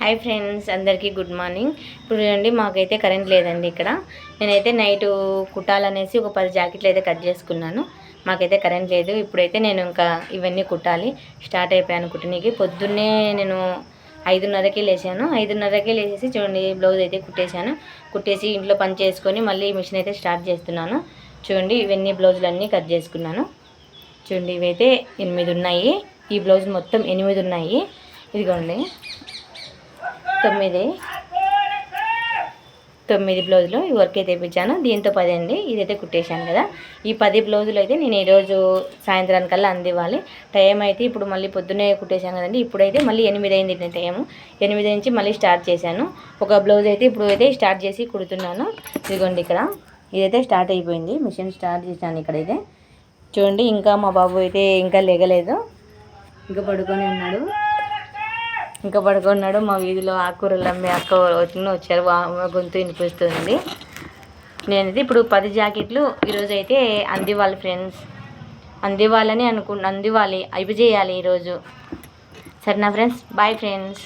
Hi friends, అందరికీ good morning. ఇప్పుడు చూడండి, మాకైతే కరెంట్ లేదండి. ఇక్కడ నేనైతే నైట్ కుట్టాలనేసి ఒక 10 జాకెట్లు అయితే కట్ చేసుకున్నాను. మాకైతే కరెంట్ లేదు. ఇప్పుడైతే నేను ఇంకా ఇవన్నీ కుట్టాలి. స్టార్ట్ అయిపోయాను కుట్టనీకి. పొద్దున్నే నేను 5:30కి లేచాను. 5:30కి లేచేసి చూడండి బ్లౌజ్ అయితే కుట్టేసి ఇంట్లో పని చేసుకొని మళ్ళీ మిషన్ అయితే స్టార్ట్ చేస్తున్నాను. చూడండి, ఇవన్నీ బ్లౌజులన్నీ కట్ చేసుకున్నాను. చూడండి, ఇవైతే 8 ఉన్నాయి. ఈ బ్లౌజ్ మొత్తం 8 ఉన్నాయి. ఇదిగోండి 9 బ్లౌజులు ఈ వర్క్ అయితే ఇప్పించాను. దీంతో 10 అండి. ఇదైతే కుట్టేశాను కదా. ఈ 10 బ్లౌజులు అయితే నేను ఈరోజు సాయంత్రానికల్లా అందివ్వాలి. టైం అయితే ఇప్పుడు మళ్ళీ పొద్దున్నే కుట్టేశాను కదండి. ఇప్పుడైతే మళ్ళీ 8 అయింది టైము. 8 నుంచి మళ్ళీ స్టార్ట్ చేశాను. ఒక బ్లౌజ్ అయితే ఇప్పుడు అయితే స్టార్ట్ చేసి కుడుతున్నాను. ఇదిగోండి, ఇక్కడ ఇదైతే స్టార్ట్ అయిపోయింది. మిషన్ స్టార్ట్ చేశాను. ఇక్కడైతే చూడండి, ఇంకా మా బాబు అయితే ఇంకా లేగలేదు, ఇంకా పడుకొని ఉన్నాడు. మా వీధిలో ఆకుకూరలు అమ్మే అక్క వచ్చారు. గొంతు వినిపిస్తుంది. నేనైతే ఇప్పుడు 10 జాకెట్లు ఈరోజు అయితే అందివ్వాలి ఫ్రెండ్స్. అందివ్వాలి, అయిపోయి చేయాలి ఈరోజు. సరేనా ఫ్రెండ్స్? Bye friends.